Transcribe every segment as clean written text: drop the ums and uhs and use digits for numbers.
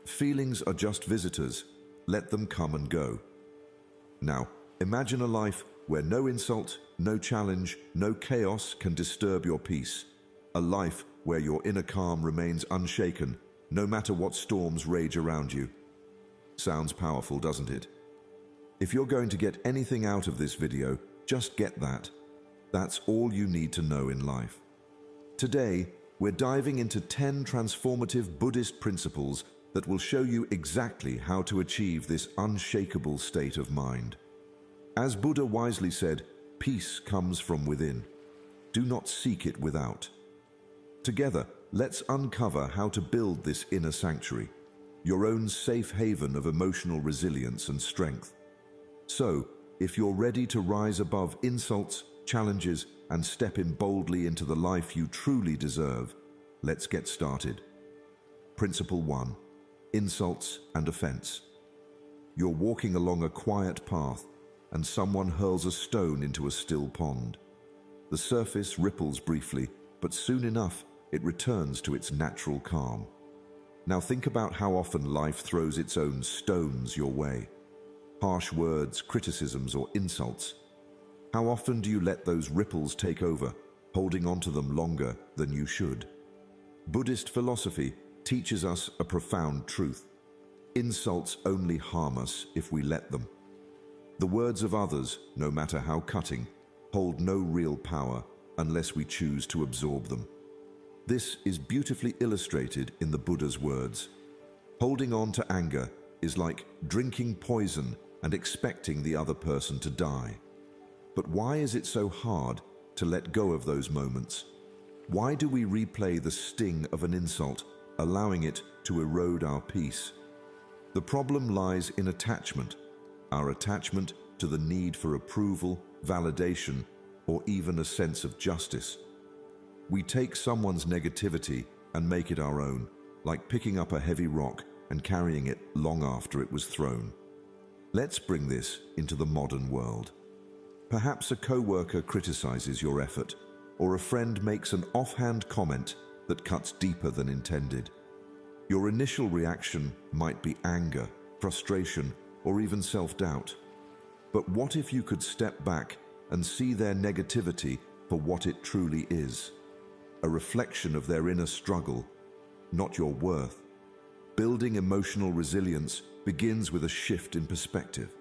Feelings are just visitors. Let them come and go. Now, imagine a life where no insult, no challenge, no chaos can disturb your peace. A life where your inner calm remains unshaken, no matter what storms rage around you. Sounds powerful, doesn't it? If you're going to get anything out of this video, just get that. That's all you need to know in life. Today, we're diving into 10 transformative Buddhist principles that will show you exactly how to achieve this unshakable state of mind. As Buddha wisely said, peace comes from within. Do not seek it without. Together, let's uncover how to build this inner sanctuary, your own safe haven of emotional resilience and strength. So, if you're ready to rise above insults, challenges, and step in boldly into the life you truly deserve, let's get started. Principle 1. Insults and offense. You're walking along a quiet path, and someone hurls a stone into a still pond. The surface ripples briefly, but soon enough, it returns to its natural calm. Now think about how often life throws its own stones your way. Harsh words, criticisms, or insults. How often do you let those ripples take over, holding on to them longer than you should? Buddhist philosophy teaches us a profound truth. Insults only harm us if we let them. The words of others, no matter how cutting, hold no real power unless we choose to absorb them. This is beautifully illustrated in the Buddha's words. Holding on to anger is like drinking poison and expecting the other person to die. But why is it so hard to let go of those moments? Why do we replay the sting of an insult, allowing it to erode our peace? The problem lies in attachment, our attachment to the need for approval, validation, or even a sense of justice. We take someone's negativity and make it our own, like picking up a heavy rock and carrying it long after it was thrown. Let's bring this into the modern world. Perhaps a coworker criticizes your effort, or a friend makes an offhand comment that cuts deeper than intended. Your initial reaction might be anger, frustration, or even self-doubt. But what if you could step back and see their negativity for what it truly is? A reflection of their inner struggle, not your worth. Building emotional resilience begins with a shift in perspective.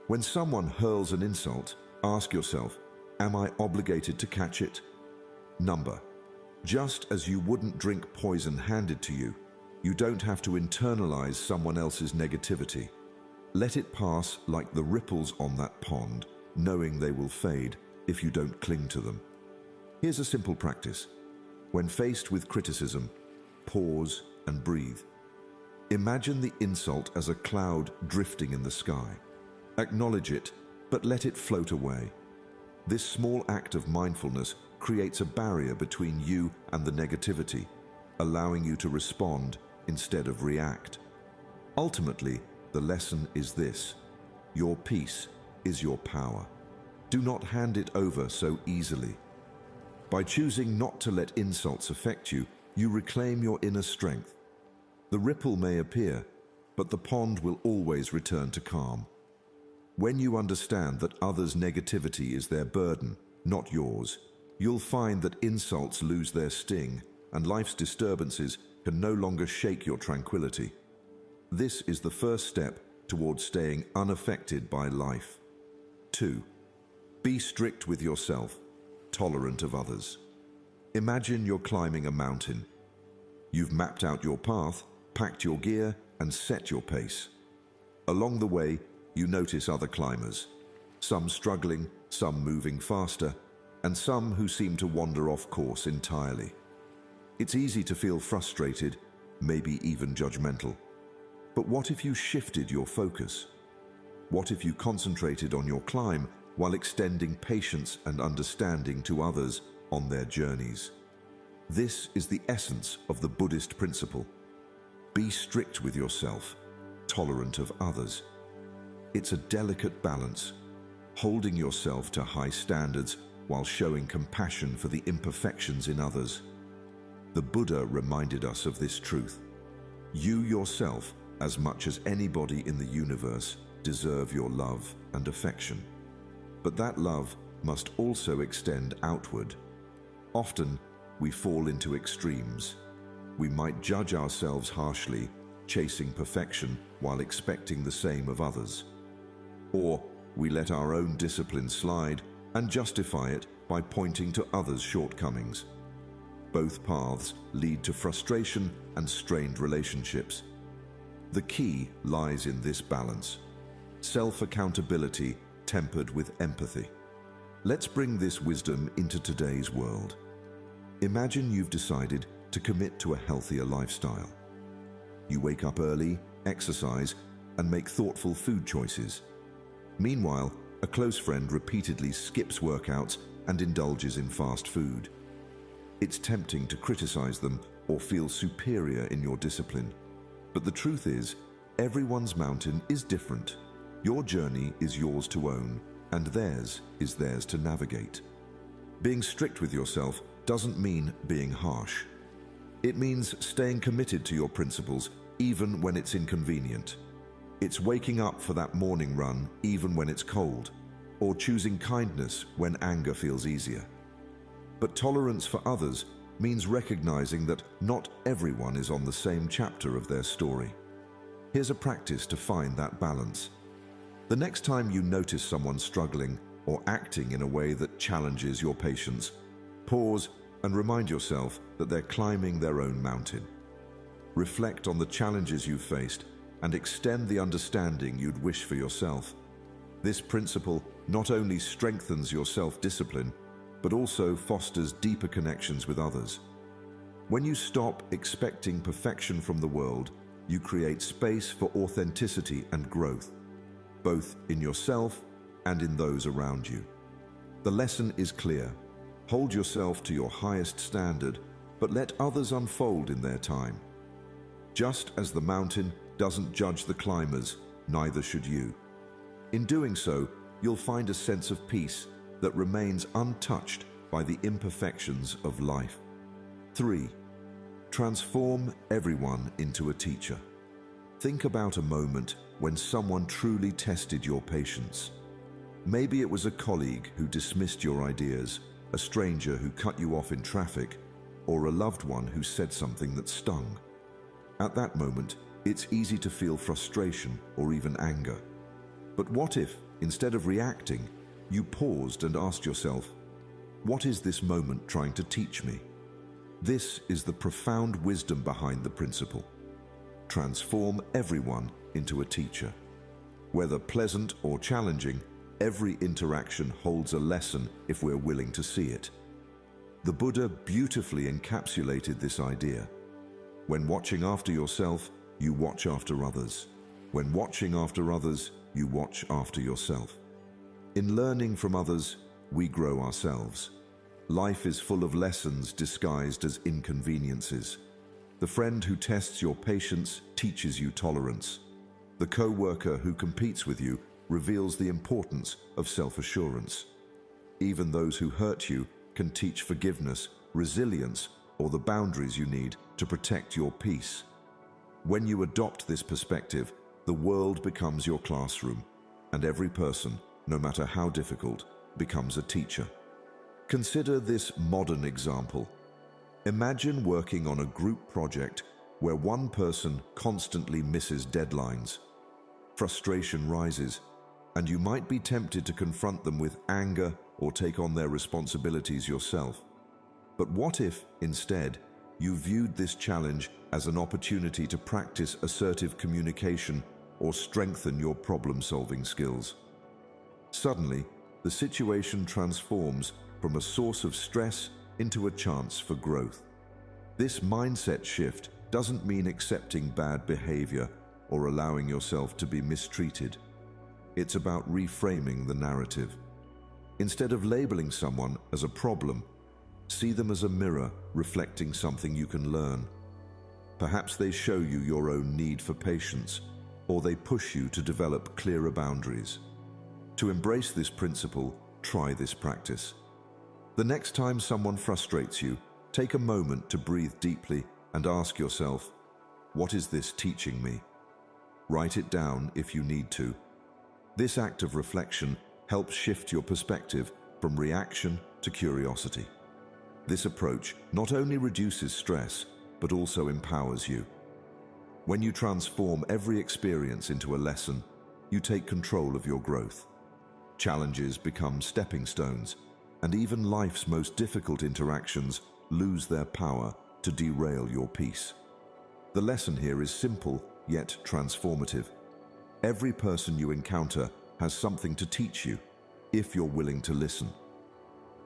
When someone hurls an insult, ask yourself, am I obligated to catch it? Number. Just as you wouldn't drink poison handed to you, you don't have to internalize someone else's negativity. Let it pass like the ripples on that pond, knowing they will fade if you don't cling to them. Here's a simple practice. When faced with criticism, pause and breathe. Imagine the insult as a cloud drifting in the sky. Acknowledge it, but let it float away. This small act of mindfulness creates a barrier between you and the negativity, allowing you to respond instead of react. Ultimately, the lesson is this: your peace is your power. Do not hand it over so easily. By choosing not to let insults affect you, you reclaim your inner strength. The ripple may appear, but the pond will always return to calm. When you understand that others' negativity is their burden, not yours, you'll find that insults lose their sting and life's disturbances can no longer shake your tranquility. This is the first step towards staying unaffected by life. 2. Be strict with yourself, tolerant of others. Imagine you're climbing a mountain. You've mapped out your path, packed your gear, and set your pace. Along the way, you notice other climbers, some struggling, some moving faster, and some who seem to wander off course entirely. It's easy to feel frustrated, maybe even judgmental. But what if you shifted your focus? What if you concentrated on your climb while extending patience and understanding to others on their journeys? This is the essence of the Buddhist principle. Be strict with yourself, tolerant of others. It's a delicate balance, holding yourself to high standards while showing compassion for the imperfections in others. The Buddha reminded us of this truth. You yourself, as much as anybody in the universe, deserve your love and affection. But that love must also extend outward. Often, we fall into extremes. We might judge ourselves harshly, chasing perfection while expecting the same of others. Or we let our own discipline slide and justify it by pointing to others' shortcomings. Both paths lead to frustration and strained relationships. The key lies in this balance: self-accountability tempered with empathy. Let's bring this wisdom into today's world. Imagine you've decided to commit to a healthier lifestyle. You wake up early, exercise, and make thoughtful food choices. Meanwhile, a close friend repeatedly skips workouts and indulges in fast food. It's tempting to criticize them or feel superior in your discipline. But the truth is, everyone's mountain is different. Your journey is yours to own, and theirs is theirs to navigate. Being strict with yourself doesn't mean being harsh. It means staying committed to your principles even when it's inconvenient. It's waking up for that morning run even when it's cold, or choosing kindness when anger feels easier. But tolerance for others means recognizing that not everyone is on the same chapter of their story. Here's a practice to find that balance. The next time you notice someone struggling or acting in a way that challenges your patience, pause and remind yourself that they're climbing their own mountain. Reflect on the challenges you've faced and extend the understanding you'd wish for yourself. This principle not only strengthens your self-discipline, but also fosters deeper connections with others. When you stop expecting perfection from the world, you create space for authenticity and growth, both in yourself and in those around you. The lesson is clear. Hold yourself to your highest standard, but let others unfold in their time. Just as the mountain doesn't judge the climbers, neither should you. In doing so, you'll find a sense of peace that remains untouched by the imperfections of life. 3. Transform everyone into a teacher. Think about a moment when someone truly tested your patience. Maybe it was a colleague who dismissed your ideas, a stranger who cut you off in traffic, or a loved one who said something that stung. At that moment, it's easy to feel frustration or even anger. But what if, instead of reacting, you paused and asked yourself, what is this moment trying to teach me? This is the profound wisdom behind the principle. Transform everyone into a teacher. Whether pleasant or challenging, every interaction holds a lesson if we're willing to see it. The Buddha beautifully encapsulated this idea. When watching after yourself, you watch after others. When watching after others, you watch after yourself. In learning from others, we grow ourselves. Life is full of lessons disguised as inconveniences. The friend who tests your patience teaches you tolerance. The co-worker who competes with you reveals the importance of self-assurance. Even those who hurt you can teach forgiveness, resilience, or the boundaries you need to protect your peace. When you adopt this perspective, the world becomes your classroom, and every person, no matter how difficult, becomes a teacher. Consider this modern example. Imagine working on a group project where one person constantly misses deadlines. Frustration rises, and you might be tempted to confront them with anger or take on their responsibilities yourself. But what if, instead, you viewed this challenge as an opportunity to practice assertive communication or strengthen your problem-solving skills? Suddenly, the situation transforms from a source of stress into a chance for growth. This mindset shift doesn't mean accepting bad behavior or allowing yourself to be mistreated. It's about reframing the narrative. Instead of labeling someone as a problem, see them as a mirror reflecting something you can learn. Perhaps they show you your own need for patience, or they push you to develop clearer boundaries. To embrace this principle, try this practice. The next time someone frustrates you, take a moment to breathe deeply and ask yourself, What is this teaching me? Write it down if you need to. This act of reflection helps shift your perspective from reaction to curiosity. This approach not only reduces stress, but also empowers you. When you transform every experience into a lesson, you take control of your growth. Challenges become stepping stones, and even life's most difficult interactions lose their power to derail your peace. The lesson here is simple yet transformative. Every person you encounter has something to teach you, if you're willing to listen.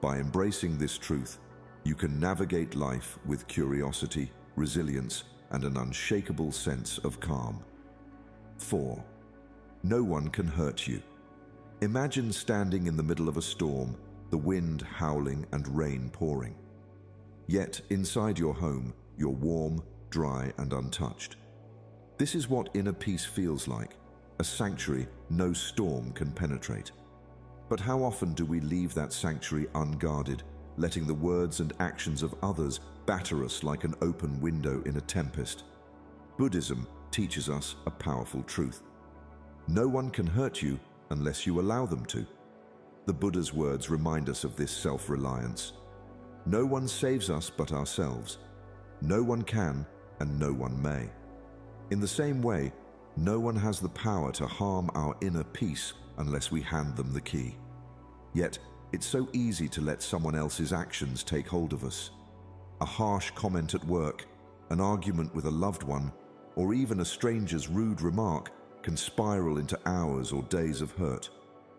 By embracing this truth, you can navigate life with curiosity, resilience, and an unshakable sense of calm. 4. No one can hurt you. Imagine standing in the middle of a storm, the wind howling and rain pouring. Yet inside your home, you're warm, dry, and untouched. This is what inner peace feels like, a sanctuary no storm can penetrate. But how often do we leave that sanctuary unguarded, letting the words and actions of others batter us like an open window in a tempest? Buddhism teaches us a powerful truth. No one can hurt you unless you allow them to. The Buddha's words remind us of this self-reliance. No one saves us but ourselves. No one can and no one may. In the same way, no one has the power to harm our inner peace unless we hand them the key. Yet, it's so easy to let someone else's actions take hold of us. A harsh comment at work, an argument with a loved one, or even a stranger's rude remark can spiral into hours or days of hurt.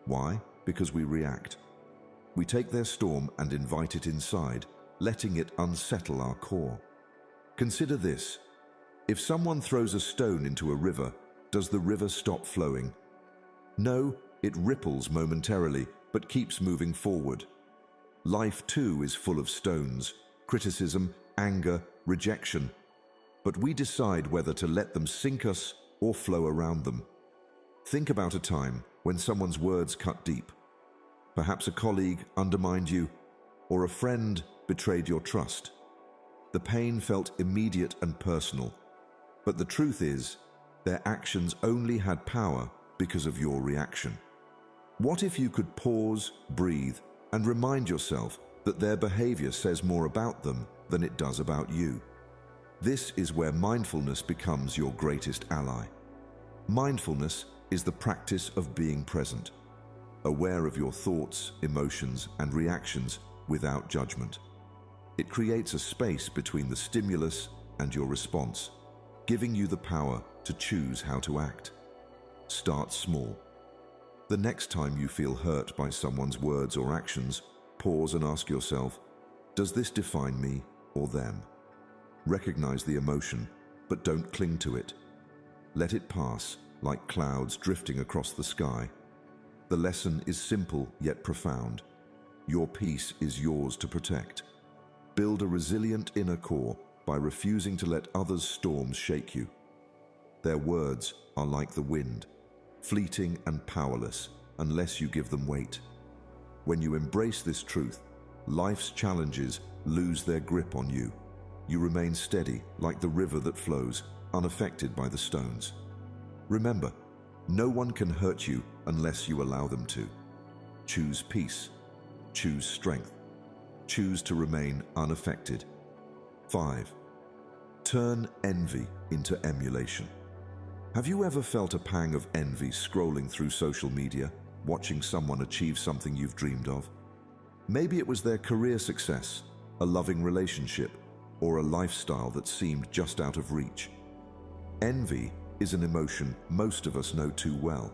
Why? Because we react. We take their storm and invite it inside, letting it unsettle our core. Consider this. If someone throws a stone into a river, does the river stop flowing? No, it ripples momentarily, but keeps moving forward. Life too is full of stones, criticism, anger, rejection. But we decide whether to let them sink us or flow around them. Think about a time when someone's words cut deep. Perhaps a colleague undermined you, or a friend betrayed your trust. The pain felt immediate and personal, but the truth is, their actions only had power because of your reaction. What if you could pause, breathe, and remind yourself that their behavior says more about them than it does about you? This is where mindfulness becomes your greatest ally. Mindfulness is the practice of being present, aware of your thoughts, emotions, and reactions without judgment. It creates a space between the stimulus and your response, giving you the power to choose how to act. Start small. The next time you feel hurt by someone's words or actions, pause and ask yourself, does this define me or them? Recognize the emotion, but don't cling to it. Let it pass, like clouds drifting across the sky. The lesson is simple yet profound. Your peace is yours to protect. Build a resilient inner core by refusing to let others' storms shake you. Their words are like the wind, fleeting and powerless unless you give them weight. When you embrace this truth, life's challenges lose their grip on you. You remain steady like the river that flows, unaffected by the stones. Remember, no one can hurt you unless you allow them to. Choose peace. Choose strength. Choose to remain unaffected. 5. Turn envy into emulation. Have you ever felt a pang of envy scrolling through social media, watching someone achieve something you've dreamed of? Maybe it was their career success, a loving relationship, or a lifestyle that seemed just out of reach. Envy is an emotion most of us know too well.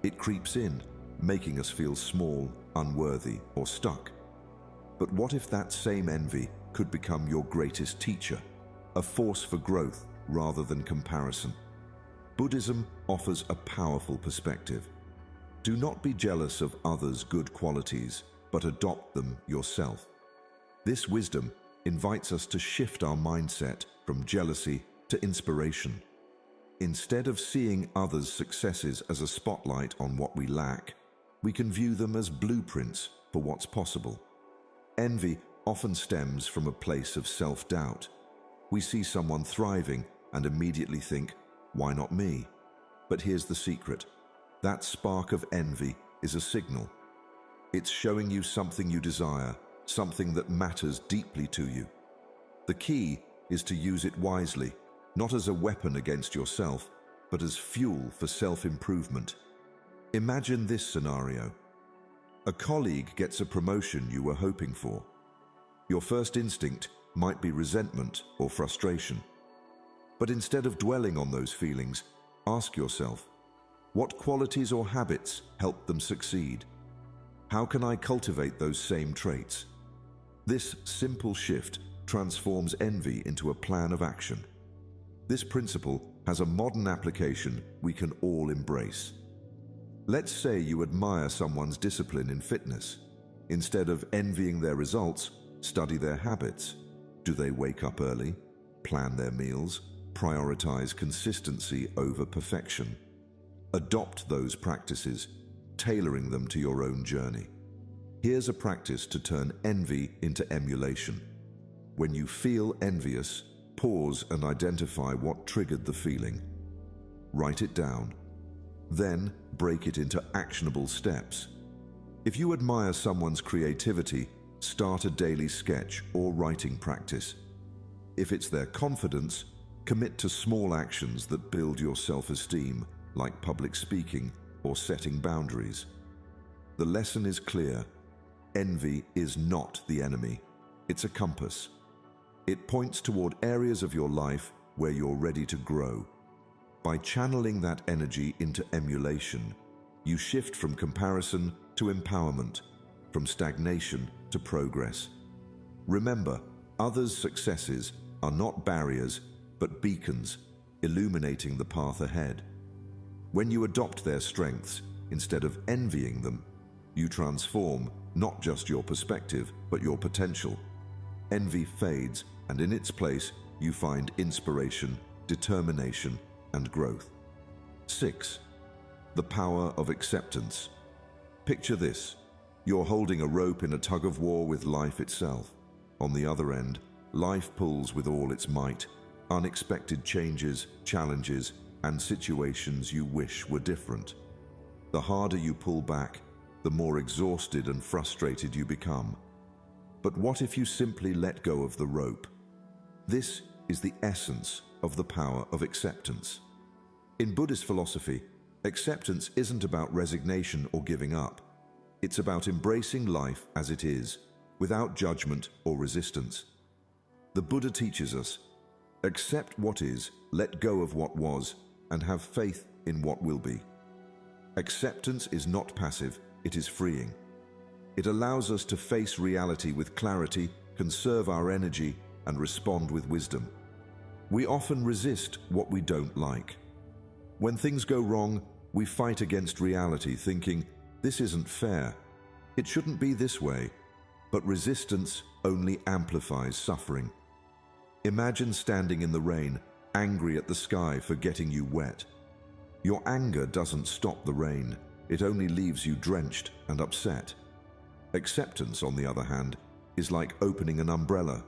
It creeps in, making us feel small, unworthy, or stuck. But what if that same envy could become your greatest teacher, a force for growth rather than comparison? Buddhism offers a powerful perspective. Do not be jealous of others' good qualities, but adopt them yourself. This wisdom invites us to shift our mindset from jealousy to inspiration. Instead of seeing others' successes as a spotlight on what we lack, we can view them as blueprints for what's possible. Envy often stems from a place of self-doubt. We see someone thriving and immediately think, "Why not me?" But here's the secret. That spark of envy is a signal. It's showing you something you desire, something that matters deeply to you. The key is to use it wisely, not as a weapon against yourself, but as fuel for self-improvement. Imagine this scenario. A colleague gets a promotion you were hoping for. Your first instinct might be resentment or frustration. But instead of dwelling on those feelings, ask yourself, what qualities or habits helped them succeed? How can I cultivate those same traits? This simple shift transforms envy into a plan of action. This principle has a modern application we can all embrace. Let's say you admire someone's discipline in fitness. Instead of envying their results, study their habits. Do they wake up early, plan their meals, prioritize consistency over perfection? Adopt those practices, tailoring them to your own journey. Here's a practice to turn envy into emulation. When you feel envious, pause and identify what triggered the feeling. Write it down. Then break it into actionable steps. If you admire someone's creativity, start a daily sketch or writing practice. If it's their confidence, commit to small actions that build your self-esteem, like public speaking or setting boundaries. The lesson is clear. Envy is not the enemy. It's a compass. It points toward areas of your life where you're ready to grow. By channeling that energy into emulation, you shift from comparison to empowerment, from stagnation to progress. Remember, others' successes are not barriers, but beacons, illuminating the path ahead. When you adopt their strengths, instead of envying them, you transform not just your perspective, but your potential. Envy fades, and in its place, you find inspiration, determination, and growth. 6. The power of acceptance. Picture this. You're holding a rope in a tug-of-war with life itself. On the other end, life pulls with all its might. Unexpected changes, challenges, and situations you wish were different. The harder you pull back, the more exhausted and frustrated you become. But what if you simply let go of the rope? This is the essence of the power of acceptance. In Buddhist philosophy, acceptance isn't about resignation or giving up. It's about embracing life as it is, without judgment or resistance. The Buddha teaches us, accept what is, let go of what was, and have faith in what will be. Acceptance is not passive, it is freeing. It allows us to face reality with clarity, conserve our energy, and respond with wisdom. We often resist what we don't like. When things go wrong, we fight against reality, thinking, this isn't fair. It shouldn't be this way. But resistance only amplifies suffering. Imagine standing in the rain, angry at the sky for getting you wet. Your anger doesn't stop the rain. It only leaves you drenched and upset. Acceptance, on the other hand, is like opening an umbrella.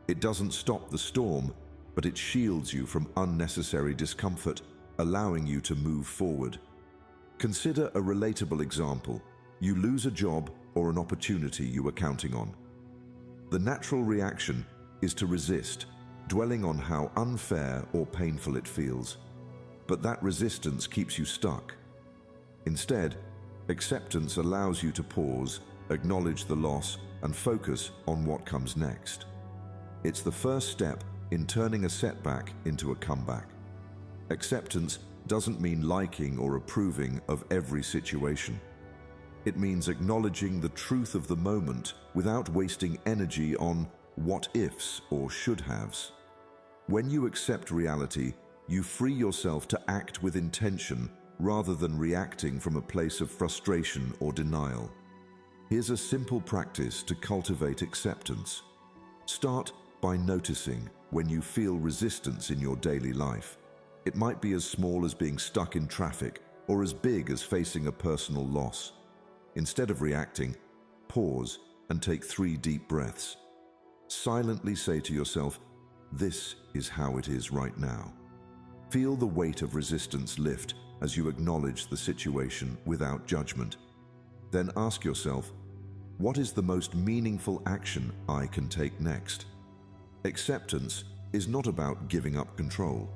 It doesn't stop the storm, but it shields you from unnecessary discomfort, allowing you to move forward. Consider a relatable example. You lose a job or an opportunity you were counting on. The natural reaction is to resist, dwelling on how unfair or painful it feels. But that resistance keeps you stuck. Instead, acceptance allows you to pause, acknowledge the loss, and focus on what comes next. It's the first step in turning a setback into a comeback. Acceptance doesn't mean liking or approving of every situation. It means acknowledging the truth of the moment without wasting energy on what-ifs or should-haves. When you accept reality, you free yourself to act with intention rather than reacting from a place of frustration or denial. Here's a simple practice to cultivate acceptance. Start by noticing when you feel resistance in your daily life. It might be as small as being stuck in traffic or as big as facing a personal loss. Instead of reacting, pause and take 3 deep breaths. Silently say to yourself, this is how it is right now. Feel the weight of resistance lift as you acknowledge the situation without judgment. Then ask yourself, what is the most meaningful action I can take next? Acceptance is not about giving up control.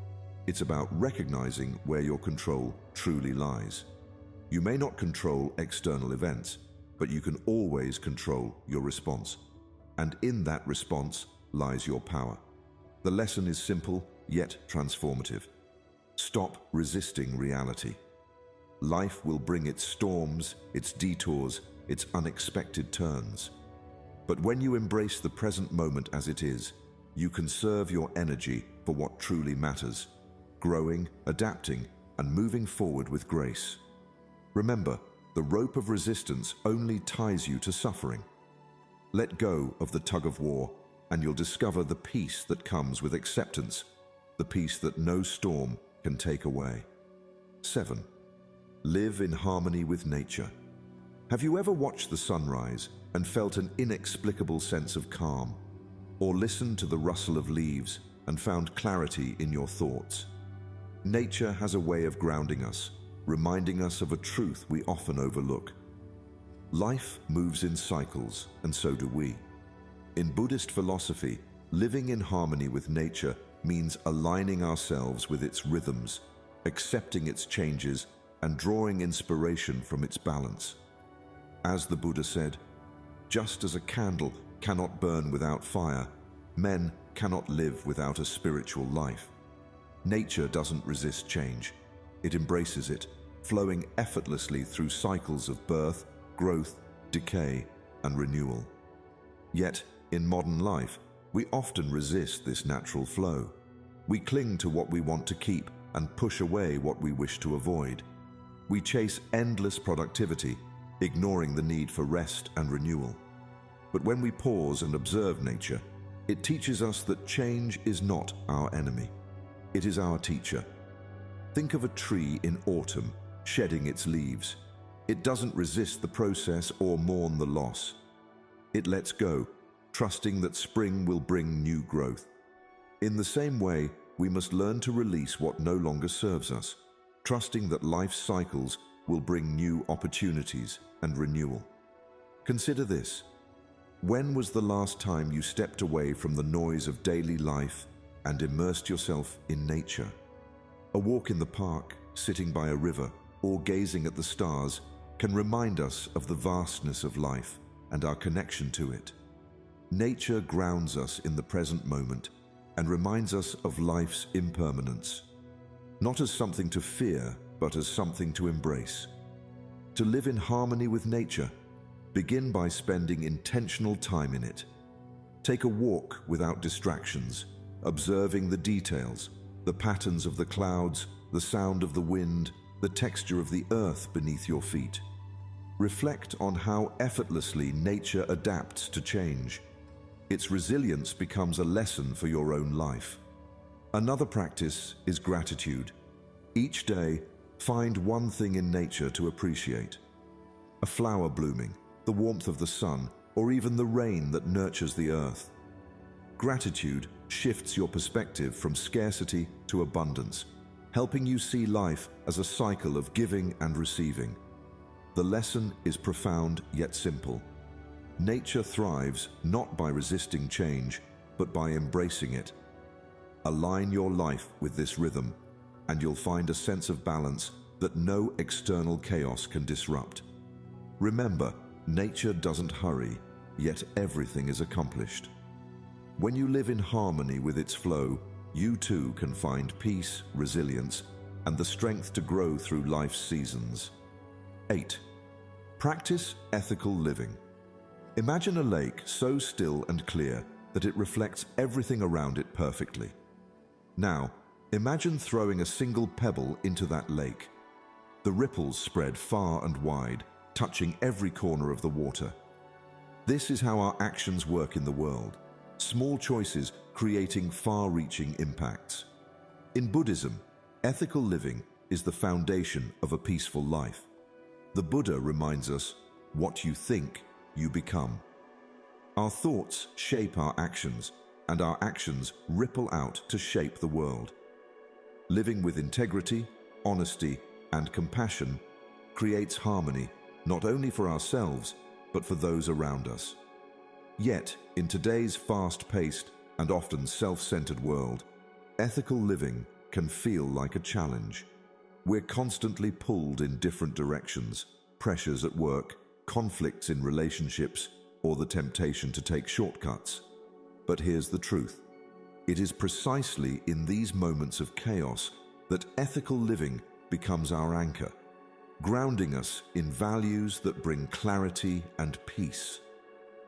It's about recognizing where your control truly lies. You may not control external events, but you can always control your response. And in that response lies your power. The lesson is simple, yet transformative. Stop resisting reality. Life will bring its storms, its detours, its unexpected turns. But when you embrace the present moment as it is, you conserve your energy for what truly matters, growing, adapting, and moving forward with grace. Remember, the rope of resistance only ties you to suffering. Let go of the tug of war, and you'll discover the peace that comes with acceptance, the peace that no storm can take away. 7. Live in harmony with nature. Have you ever watched the sunrise and felt an inexplicable sense of calm, or listened to the rustle of leaves and found clarity in your thoughts? Nature has a way of grounding us, reminding us of a truth we often overlook. Life moves in cycles, and so do we. In Buddhist philosophy, living in harmony with nature means aligning ourselves with its rhythms, accepting its changes, and drawing inspiration from its balance. As the Buddha said, just as a candle cannot burn without fire, men cannot live without a spiritual life. Nature doesn't resist change. It embraces it, flowing effortlessly through cycles of birth, growth, decay, and renewal. Yet, in modern life, we often resist this natural flow. We cling to what we want to keep and push away what we wish to avoid. We chase endless productivity, ignoring the need for rest and renewal. But when we pause and observe nature, it teaches us that change is not our enemy. It is our teacher. Think of a tree in autumn, shedding its leaves. It doesn't resist the process or mourn the loss. It lets go, trusting that spring will bring new growth. In the same way, we must learn to release what no longer serves us, trusting that life's cycles will bring new opportunities and renewal. Consider this. When was the last time you stepped away from the noise of daily life and immersed yourself in nature? A walk in the park, sitting by a river, or gazing at the stars can remind us of the vastness of life and our connection to it. Nature grounds us in the present moment and reminds us of life's impermanence, not as something to fear, but as something to embrace. To live in harmony with nature, begin by spending intentional time in it. Take a walk without distractions, observing the details, the patterns of the clouds, the sound of the wind, the texture of the earth beneath your feet. Reflect on how effortlessly nature adapts to change. Its resilience becomes a lesson for your own life. Another practice is gratitude. Each day, find one thing in nature to appreciate. A flower blooming, the warmth of the sun, or even the rain that nurtures the earth. Gratitude shifts your perspective from scarcity to abundance, helping you see life as a cycle of giving and receiving. The lesson is profound yet simple. Nature thrives not by resisting change, but by embracing it. Align your life with this rhythm, and you'll find a sense of balance that no external chaos can disrupt. Remember, nature doesn't hurry, yet everything is accomplished. When you live in harmony with its flow, you too can find peace, resilience, and the strength to grow through life's seasons. 8. Practice ethical living. Imagine a lake so still and clear that it reflects everything around it perfectly. Now, imagine throwing a single pebble into that lake. The ripples spread far and wide, touching every corner of the water. This is how our actions work in the world. Small choices creating far-reaching impacts. In Buddhism, ethical living is the foundation of a peaceful life. The Buddha reminds us, what you think, you become. Our thoughts shape our actions, and our actions ripple out to shape the world. Living with integrity, honesty, and compassion creates harmony not only for ourselves, but for those around us. Yet, in today's fast-paced and often self-centered world, ethical living can feel like a challenge. We're constantly pulled in different directions, pressures at work, conflicts in relationships, or the temptation to take shortcuts. But here's the truth. It is precisely in these moments of chaos that ethical living becomes our anchor, grounding us in values that bring clarity and peace.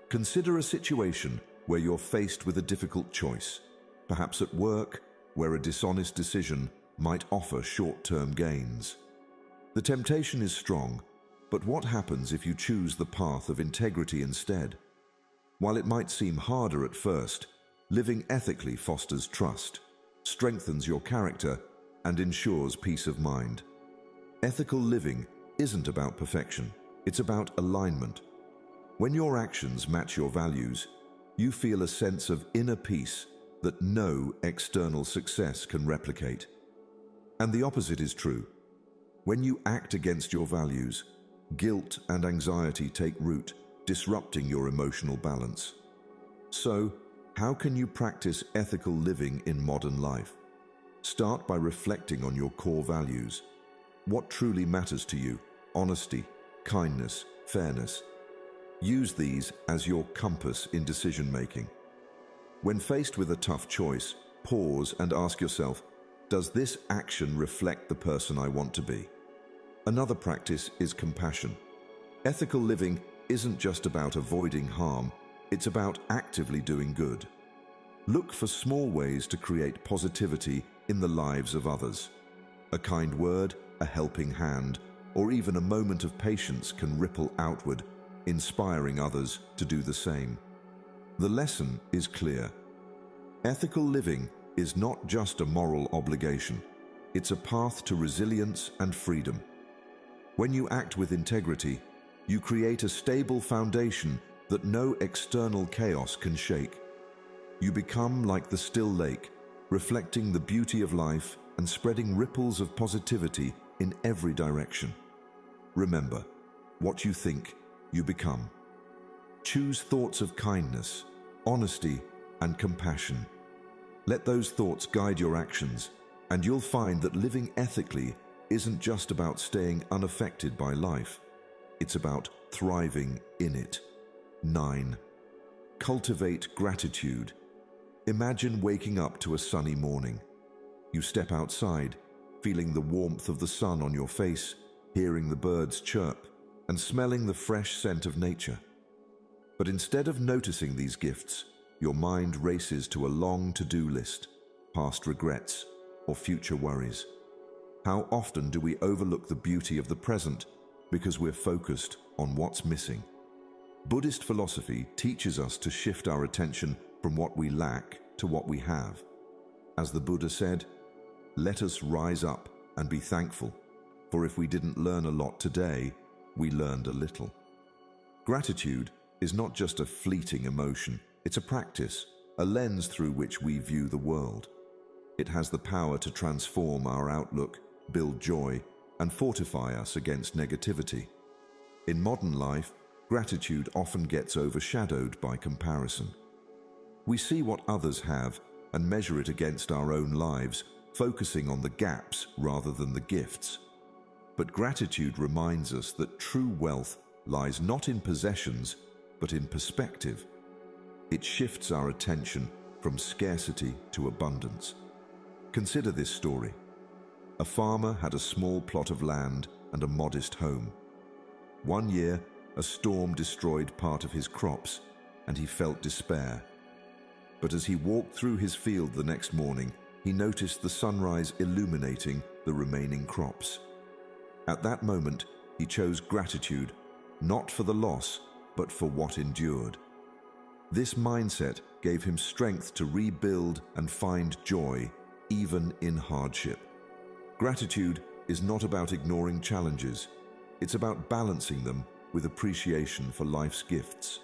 Consider a situation where you're faced with a difficult choice, perhaps at work, where a dishonest decision might offer short-term gains. The temptation is strong, but what happens if you choose the path of integrity instead? While it might seem harder at first, living ethically fosters trust, strengthens your character, and ensures peace of mind. Ethical living isn't about perfection, it's about alignment. When your actions match your values, you feel a sense of inner peace that no external success can replicate. And the opposite is true. When you act against your values, guilt and anxiety take root, disrupting your emotional balance. So, how can you practice ethical living in modern life? Start by reflecting on your core values. What truly matters to you? Honesty, kindness, fairness. Use these as your compass in decision-making. When faced with a tough choice, pause and ask yourself, does this action reflect the person I want to be? Another practice is compassion. Ethical living isn't just about avoiding harm, it's about actively doing good. Look for small ways to create positivity in the lives of others. A kind word, a helping hand, or even a moment of patience can ripple outward, inspiring others to do the same. The lesson is clear. Ethical living is not just a moral obligation, it's a path to resilience and freedom. When you act with integrity, you create a stable foundation that no external chaos can shake. You become like the still lake, reflecting the beauty of life and spreading ripples of positivity in every direction. Remember, what you think, you become. Choose thoughts of kindness, honesty, and compassion. Let those thoughts guide your actions, and you'll find that living ethically isn't just about staying unaffected by life. It's about thriving in it. 9. Cultivate gratitude. Imagine waking up to a sunny morning. You step outside, feeling the warmth of the sun on your face, hearing the birds chirp, and smelling the fresh scent of nature. But instead of noticing these gifts, your mind races to a long to-do list, past regrets, or future worries. How often do we overlook the beauty of the present because we're focused on what's missing? Buddhist philosophy teaches us to shift our attention from what we lack to what we have. As the Buddha said, "Let us rise up and be thankful, for if we didn't learn a lot today, we learned a little." Gratitude is not just a fleeting emotion, it's a practice, a lens through which we view the world. It has the power to transform our outlook, build joy, and fortify us against negativity. In modern life, gratitude often gets overshadowed by comparison. We see what others have and measure it against our own lives, focusing on the gaps rather than the gifts. But gratitude reminds us that true wealth lies not in possessions, but in perspective. It shifts our attention from scarcity to abundance. Consider this story. A farmer had a small plot of land and a modest home. One year, a storm destroyed part of his crops, and he felt despair. But as he walked through his field the next morning, he noticed the sunrise illuminating the remaining crops. At that moment, he chose gratitude, not for the loss, but for what endured. This mindset gave him strength to rebuild and find joy, even in hardship. Gratitude is not about ignoring challenges. It's about balancing them with appreciation for life's gifts.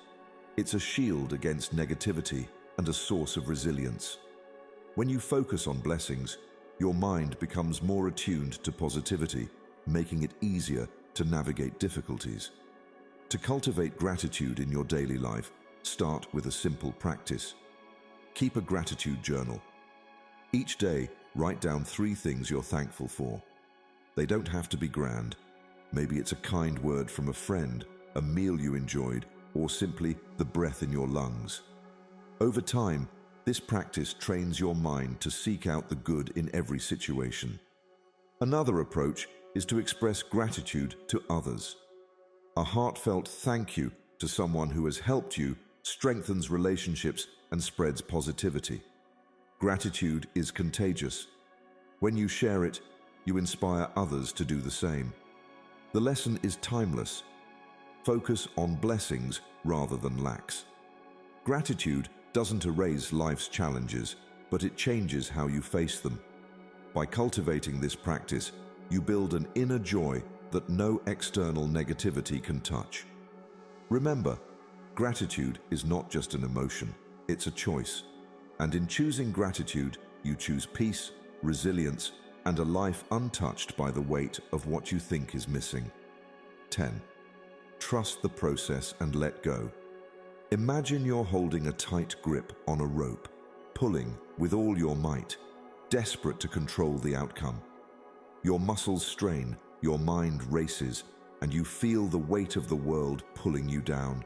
It's a shield against negativity and a source of resilience. When you focus on blessings, your mind becomes more attuned to positivity, making it easier to navigate difficulties. To cultivate gratitude in your daily life, start with a simple practice. Keep a gratitude journal. Each day, write down 3 things you're thankful for. They don't have to be grand. Maybe it's a kind word from a friend, a meal you enjoyed, or simply the breath in your lungs. Over time, this practice trains your mind to seek out the good in every situation. Another approach is to express gratitude to others. A heartfelt thank you to someone who has helped you strengthens relationships and spreads positivity. Gratitude is contagious. When you share it, you inspire others to do the same. The lesson is timeless. Focus on blessings rather than lacks. Gratitude doesn't erase life's challenges, but it changes how you face them. By cultivating this practice, you build an inner joy that no external negativity can touch. Remember, gratitude is not just an emotion, it's a choice. And in choosing gratitude, you choose peace, resilience, and a life untouched by the weight of what you think is missing. 10. Trust the process and let go. Imagine you're holding a tight grip on a rope, pulling with all your might, desperate to control the outcome. Your muscles strain, your mind races, and you feel the weight of the world pulling you down.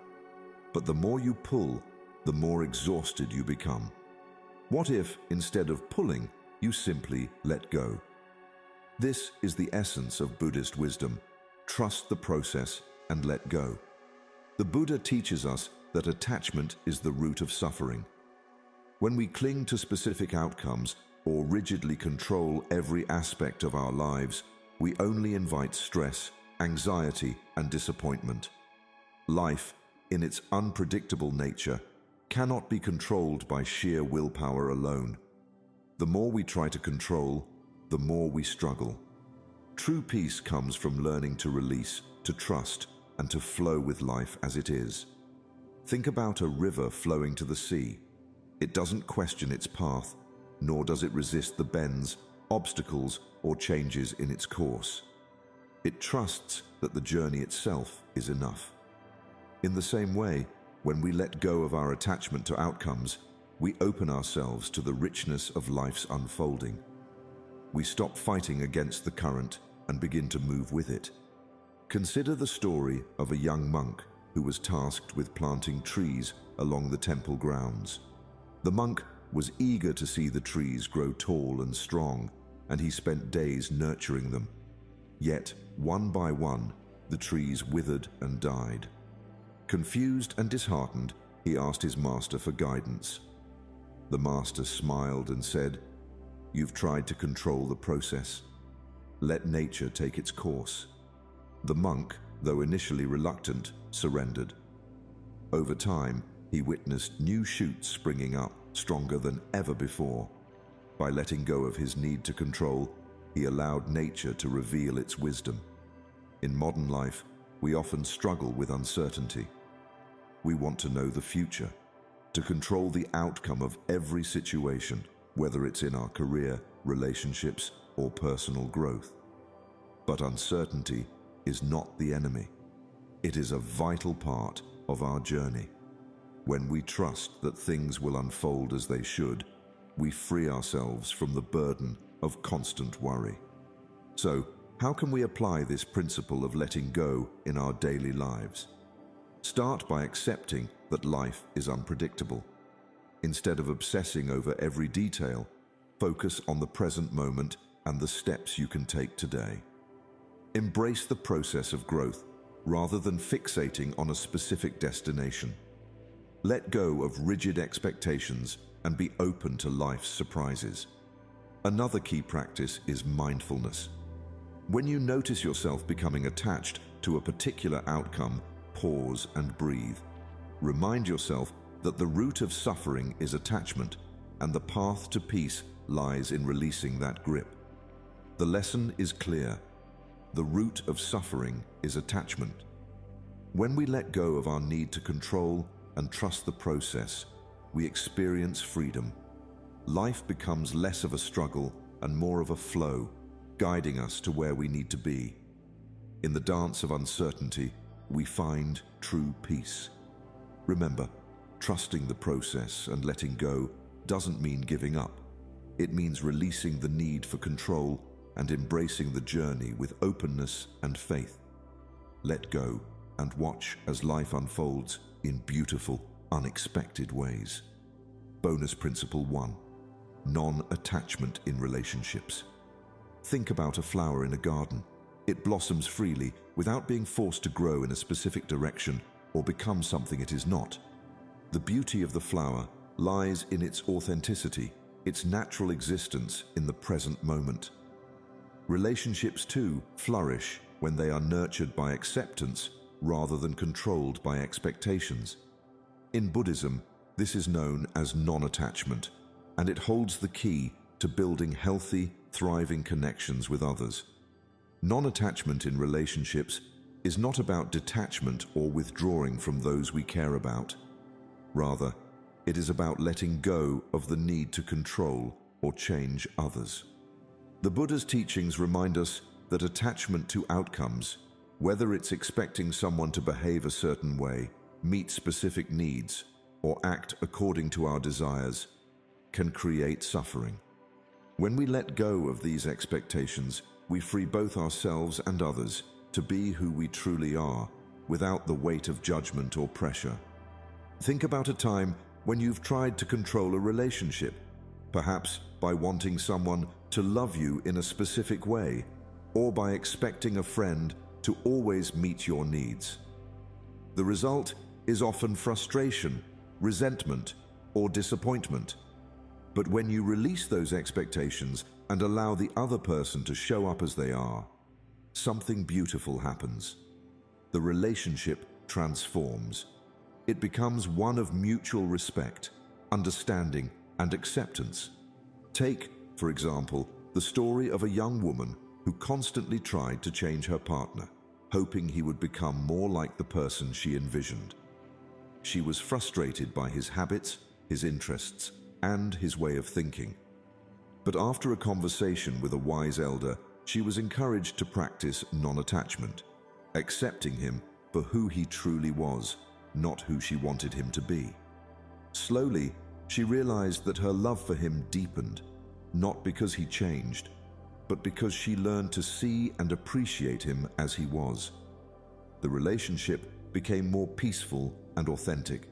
But the more you pull, the more exhausted you become. What if, instead of pulling, you simply let go? This is the essence of Buddhist wisdom. Trust the process and let go. The Buddha teaches us that attachment is the root of suffering. When we cling to specific outcomes or rigidly control every aspect of our lives, we only invite stress, anxiety, and disappointment. Life, in its unpredictable nature, cannot be controlled by sheer willpower alone. The more we try to control, the more we struggle. True peace comes from learning to release, to trust, and to flow with life as it is. Think about a river flowing to the sea. It doesn't question its path, nor does it resist the bends, obstacles, or changes in its course. It trusts that the journey itself is enough. In the same way, when we let go of our attachment to outcomes, we open ourselves to the richness of life's unfolding. We stop fighting against the current and begin to move with it. Consider the story of a young monk who was tasked with planting trees along the temple grounds. The monk was eager to see the trees grow tall and strong, and he spent days nurturing them. Yet, one by one, the trees withered and died. Confused and disheartened, he asked his master for guidance. The master smiled and said, "You've tried to control the process. Let nature take its course." The monk, though initially reluctant, surrendered. Over time, he witnessed new shoots springing up, stronger than ever before. By letting go of his need to control, he allowed nature to reveal its wisdom. In modern life, we often struggle with uncertainty. We want to know the future, to control the outcome of every situation, whether it's in our career, relationships, or personal growth. But uncertainty is not the enemy. It is a vital part of our journey. When we trust that things will unfold as they should, we free ourselves from the burden of constant worry. So, how can we apply this principle of letting go in our daily lives? Start by accepting that life is unpredictable. Instead of obsessing over every detail, focus on the present moment and the steps you can take today. Embrace the process of growth rather than fixating on a specific destination. Let go of rigid expectations and be open to life's surprises. Another key practice is mindfulness. When you notice yourself becoming attached to a particular outcome, pause and breathe. Remind yourself that the root of suffering is attachment, and the path to peace lies in releasing that grip. The lesson is clear. The root of suffering is attachment. When we let go of our need to control and trust the process, we experience freedom. Life becomes less of a struggle and more of a flow, guiding us to where we need to be. In the dance of uncertainty, we find true peace. Remember, trusting the process and letting go doesn't mean giving up. It means releasing the need for control and embracing the journey with openness and faith. Let go and watch as life unfolds in beautiful, unexpected ways. Bonus Principle 1. Non-attachment in relationships. Think about a flower in a garden. It blossoms freely without being forced to grow in a specific direction or become something it is not. The beauty of the flower lies in its authenticity, its natural existence in the present moment. Relationships too flourish when they are nurtured by acceptance rather than controlled by expectations. In Buddhism, this is known as non-attachment, and it holds the key to building healthy, thriving connections with others. Non-attachment in relationships is not about detachment or withdrawing from those we care about. Rather, it is about letting go of the need to control or change others. The Buddha's teachings remind us that attachment to outcomes, whether it's expecting someone to behave a certain way, meet specific needs, or act according to our desires, can create suffering. When we let go of these expectations, we free both ourselves and others to be who we truly are, without the weight of judgment or pressure. Think about a time when you've tried to control a relationship, perhaps by wanting someone to love you in a specific way, or by expecting a friend to always meet your needs. The result is often frustration, resentment, or disappointment. But when you release those expectations and allow the other person to show up as they are, something beautiful happens. The relationship transforms. It becomes one of mutual respect, understanding, and acceptance. Take, for example, the story of a young woman who constantly tried to change her partner, hoping he would become more like the person she envisioned. She was frustrated by his habits, his interests, and his way of thinking. But after a conversation with a wise elder, she was encouraged to practice non-attachment, accepting him for who he truly was, not who she wanted him to be. Slowly, she realized that her love for him deepened, not because he changed, but because she learned to see and appreciate him as he was. The relationship became more peaceful and authentic.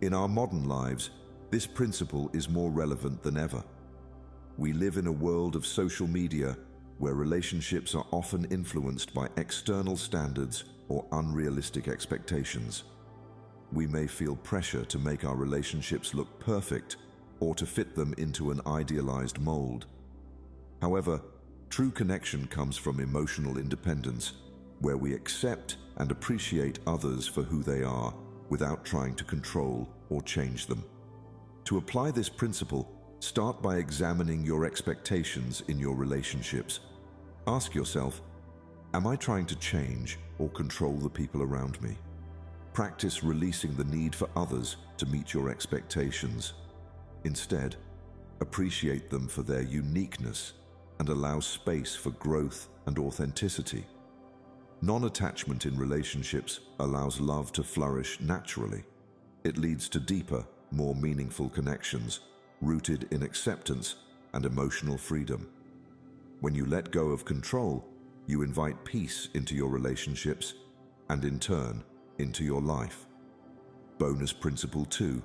In our modern lives, this principle is more relevant than ever. We live in a world of social media where relationships are often influenced by external standards or unrealistic expectations. We may feel pressure to make our relationships look perfect or to fit them into an idealized mold. However, true connection comes from emotional independence, where we accept and appreciate others for who they are without trying to control or change them. To apply this principle, start by examining your expectations in your relationships. Ask yourself, am I trying to change or control the people around me? Practice releasing the need for others to meet your expectations. Instead, appreciate them for their uniqueness and allow space for growth and authenticity. Non-attachment in relationships allows love to flourish naturally. It leads to deeper, more meaningful connections, rooted in acceptance and emotional freedom. When you let go of control, you invite peace into your relationships and, in turn, into your life. Bonus Principle 2.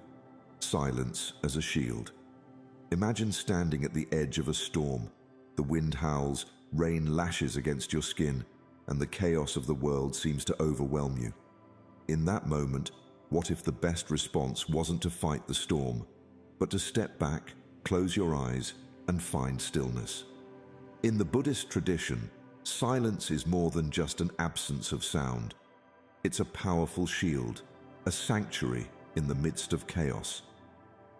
Silence as a shield. Imagine standing at the edge of a storm. The wind howls, rain lashes against your skin, and the chaos of the world seems to overwhelm you. In that moment, what if the best response wasn't to fight the storm, but to step back, close your eyes, and find stillness? In the Buddhist tradition, silence is more than just an absence of sound. It's a powerful shield, a sanctuary in the midst of chaos.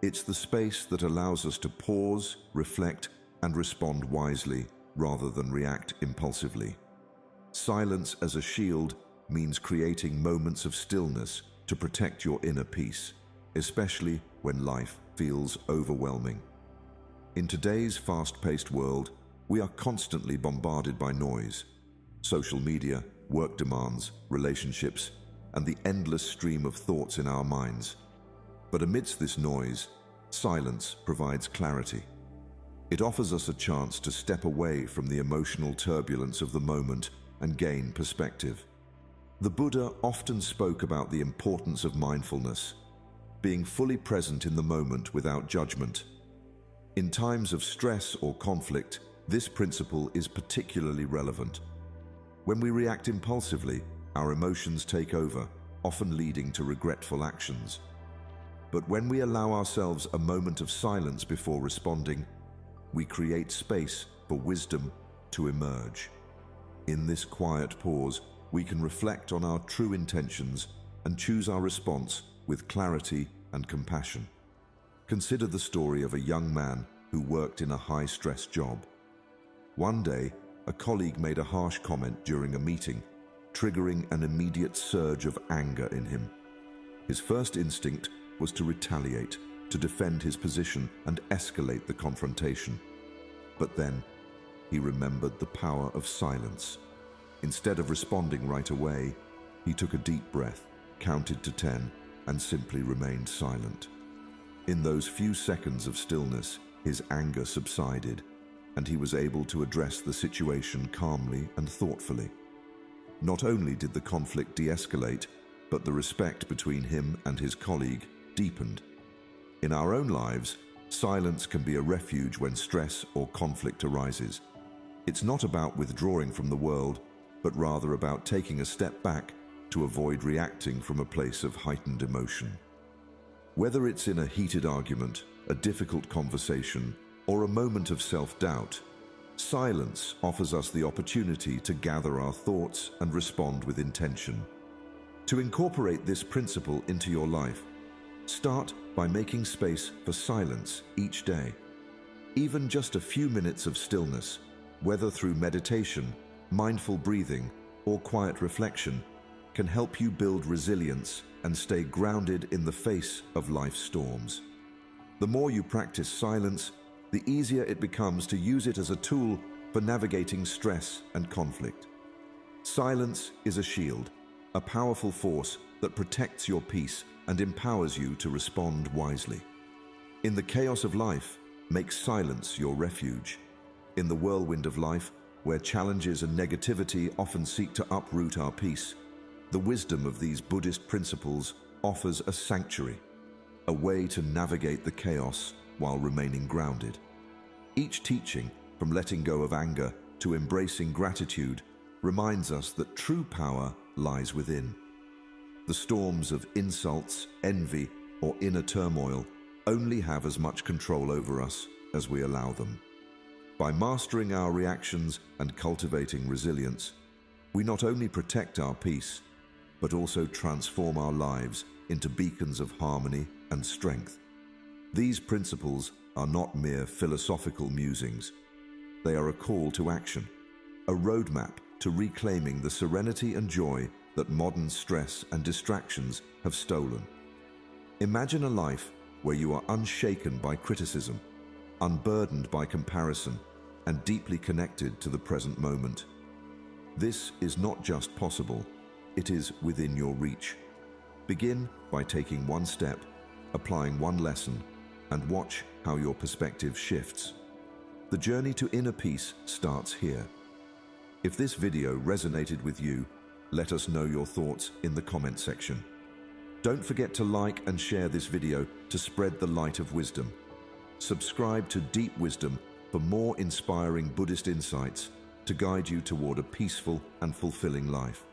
It's the space that allows us to pause, reflect, and respond wisely rather than react impulsively. Silence as a shield means creating moments of stillness to protect your inner peace, especially when life feels overwhelming. In today's fast-paced world, we are constantly bombarded by noise. Social media, work demands, relationships, and the endless stream of thoughts in our minds. But amidst this noise, silence provides clarity. It offers us a chance to step away from the emotional turbulence of the moment and gain perspective. The Buddha often spoke about the importance of mindfulness, being fully present in the moment without judgment. In times of stress or conflict, this principle is particularly relevant. When we react impulsively, our emotions take over, often leading to regretful actions. But when we allow ourselves a moment of silence before responding, we create space for wisdom to emerge. In this quiet pause, we can reflect on our true intentions and choose our response with clarity and compassion. Consider the story of a young man who worked in a high-stress job. One day, a colleague made a harsh comment during a meeting, triggering an immediate surge of anger in him. His first instinct was to retaliate, to defend his position and escalate the confrontation. But then, he remembered the power of silence. Instead of responding right away, he took a deep breath, counted to 10, and simply remained silent. In those few seconds of stillness, his anger subsided, and he was able to address the situation calmly and thoughtfully. Not only did the conflict de-escalate, but the respect between him and his colleague deepened. In our own lives, silence can be a refuge when stress or conflict arises. It's not about withdrawing from the world, but rather about taking a step back to avoid reacting from a place of heightened emotion. Whether it's in a heated argument, a difficult conversation, or a moment of self-doubt, silence offers us the opportunity to gather our thoughts and respond with intention. To incorporate this principle into your life, start by making space for silence each day. Even just a few minutes of stillness, whether through meditation, mindful breathing, or quiet reflection, can help you build resilience and stay grounded in the face of life's storms. The more you practice silence, the easier it becomes to use it as a tool for navigating stress and conflict. Silence is a shield, a powerful force that protects your peace and empowers you to respond wisely. In the chaos of life, make silence your refuge. In the whirlwind of life, where challenges and negativity often seek to uproot our peace, the wisdom of these Buddhist principles offers a sanctuary, a way to navigate the chaos while remaining grounded. Each teaching, from letting go of anger to embracing gratitude, reminds us that true power lies within. The storms of insults, envy, or inner turmoil only have as much control over us as we allow them. By mastering our reactions and cultivating resilience, we not only protect our peace, but also transform our lives into beacons of harmony and strength. These principles are not mere philosophical musings. They are a call to action, a roadmap to reclaiming the serenity and joy that modern stress and distractions have stolen. Imagine a life where you are unshaken by criticism, unburdened by comparison, and deeply connected to the present moment. This is not just possible, it is within your reach. Begin by taking one step, applying one lesson, and watch how your perspective shifts. The journey to inner peace starts here. If this video resonated with you, let us know your thoughts in the comment section. Don't forget to like and share this video to spread the light of wisdom. Subscribe to Deep Wisdom for more inspiring Buddhist insights to guide you toward a peaceful and fulfilling life.